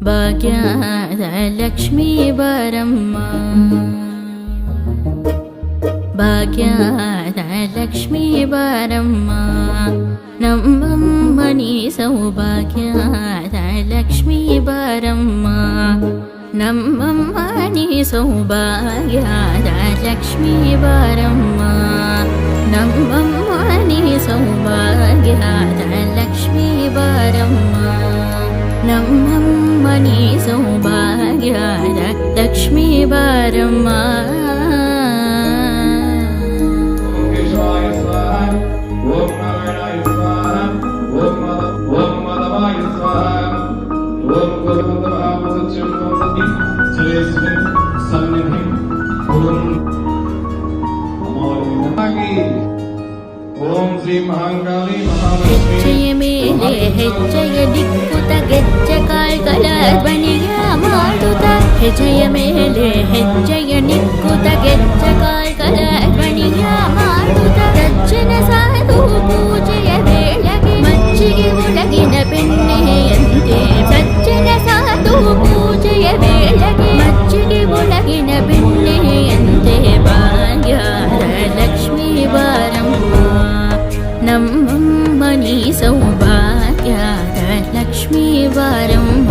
ಭಾಗ್ಯದ ಲಕ್ಷ್ಮೀ ಬಾರಮ್ಮ, ಭಾಗ್ಯದ ಲಕ್ಷ್ಮೀ ಬಾರಮ್ಮ, ನಮ್ಮಮ್ಮ ನೀ ಸೌಭಾಗ್ಯದ ಲಕ್ಷ್ಮೀ ಬಾರಮ್ಮ, ನಮ್ಮಮ್ಮ ನೀ ಸೌಭಾಗ್ಯದ ಲಕ್ಷ್ಮೀ ಬಾರಮ್ಮ, ನಮ್ಮಮ್ಮ ನೀ ಸೌಭಾಗ್ಯದ ಲಕ್ಷ್ಮೀ ಬಾರಮ್ಮ, ನಮ್ಮಮ್ಮ ನೀ ಸೌಭಾಗ್ಯದ ಲಕ್ಷ್ಮೀ ಬಾರಮ್ಮ. ಹೆಜ್ಜೆಯ ಮೇಲೆ ಹೆಜ್ಜೆಯ ದಿಕ್ಕುತ ಗೆಜ್ಜೆ ಕಾಲ್ಗಳ ಬಣಿಯ ಮಾಡುತ್ತ, ಹೆಜ್ಜೆಯ ಮೇಲೆ ಹೆಜ್ಜೆಯ ನಿಕ್ಕುತ ಗೆಜ್ಜೆ ಕಾಲ್ಗಳ ಬಣಿಯ ಮಾಡುತ್ತ, ಸಜ್ಜನ ಸಾಧು ಪೂಜೆಯ ವೇಳೆಗೆ ಮಜ್ಜಿಗೆ ಒಳಗಿನ ಬೆಣ್ಣೆಯಂತೆ, ಸಜ್ಜನ ಸಾಧು ಪೂಜೆಯ ವೇಳೆಗೆ ಮಜ್ಜಿಗೆ ಒಳಗಿನ ಬೆಣ್ಣೆಯಂತೆ, ಭಾಗ್ಯದ ಲಕ್ಷ್ಮೀ ಬಾರಮ್ಮ, ನಮ್ಮಮ್ಮ ನೀ ಸೌಭಾಗ್ಯದ ಲಕ್ಷ್ಮೀ ಬಾರಮ್ಮ.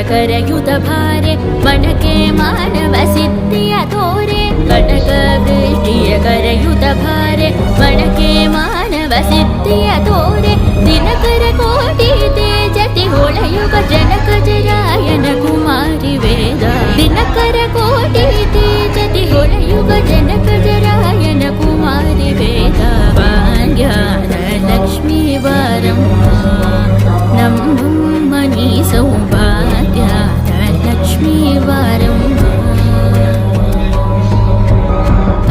ಕರಯುತ ಭಾರೆ ಮಣಕೆ ಮಾನವ ಸಿದ್ಧಿಯ ತೋರೆ, ಕಟಕ ದೃಷ್ಟಿಯ ಕರಯುತ ಭಾರೆ ಮಣಕೆ ಮಾನವ ಸಿದ್ಧಿಯ ತೋರೆ, ದಿನಕರ ಕೋಟಿ ತೇಜತಿ ಹೊಳೆಯುಗ ಜನಕ ಜರಾಯನ ಕುಮಾರಿ ವೇದ, ದಿನಕರ ಕೋಟಿ ತೇಜತಿ ಹೊಳೆಯುಗ ಜನಕ ಜರಾಯನ ಕುಮಾರಿ ವೇದ, ಭಾಗ್ಯದ ಲಕ್ಷ್ಮೀ ಬಾರಮ್ಮ, ನಮ್ಮಮ್ಮ ನೀ ಸೌಭಾಗ್ಯದ ಲಕ್ಷ್ಮೀ ಬಾರಮ್ಮ.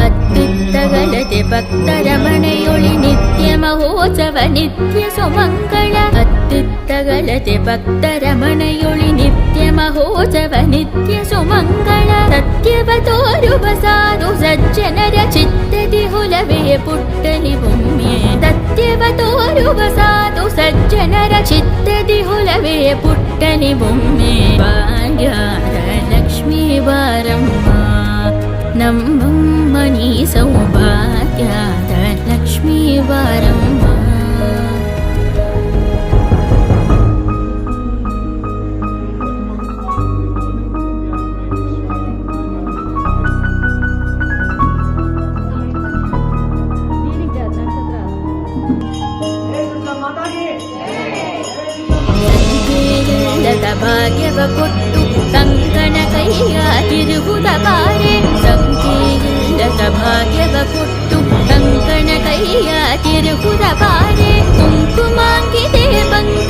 ಅತ್ಯುತ್ತಗಲತೆ ಭಕ್ತರ ಮನೆಯೊಳಿ ನಿತ್ಯ ಮಹೋತ್ಸವ ನಿತ್ಯ ಸುಮಂಗಳ, ಅತ್ಯುತ್ತಗಲತೆ ಭಕ್ತರ ಮನೆಯೊಳಿ ನಿತ್ಯ ಮಹೋತ್ಸವ ನಿತ್ಯ ಸುಮಂಗಳ, ಸತ್ಯವ ತೋರುವ ಸಾಧು ಸಜ್ಜನರ ಚಿತ್ತದಿ ಹೊಲವೇ ಪುಟ್ಟಲಿ ಬೊಮ್ಮೆ, ಸತ್ಯವ ತೋರುವ ಸಾಧು ಸಜ್ಜನರ ಚಿತ್ತದಿ ಹೊಲವೇ ಪುಟ್ಟಲಿ ಬೊಮ್ಮೆ, ಭಾಗ್ಯದ ಲಕ್ಷ್ಮೀ ಬಾರಮ್ಮ, ನಮ್ಮಮ್ಮ ನೀ ಸೌಭಾಗ್ಯದ ಲಕ್ಷ್ಮೀ ಬಾರಮ್ಮ. ಭಾಗ್ಯವ ಕೊಟ್ಟು ಕಂಕಣ ಕೈಯ ತಿರುಗುದ ಬಾರೆ, ಸಂಖ್ಯೆಯಿಲ್ಲದ ಭಾಗ್ಯವ ಕೊಟ್ಟು ಕಂಕಣ ಕೈಯ ತಿರುಗುದ ಬಾರೆ, ಕುಂಕುಮಾಂಗಿದೆ ಬಂಗ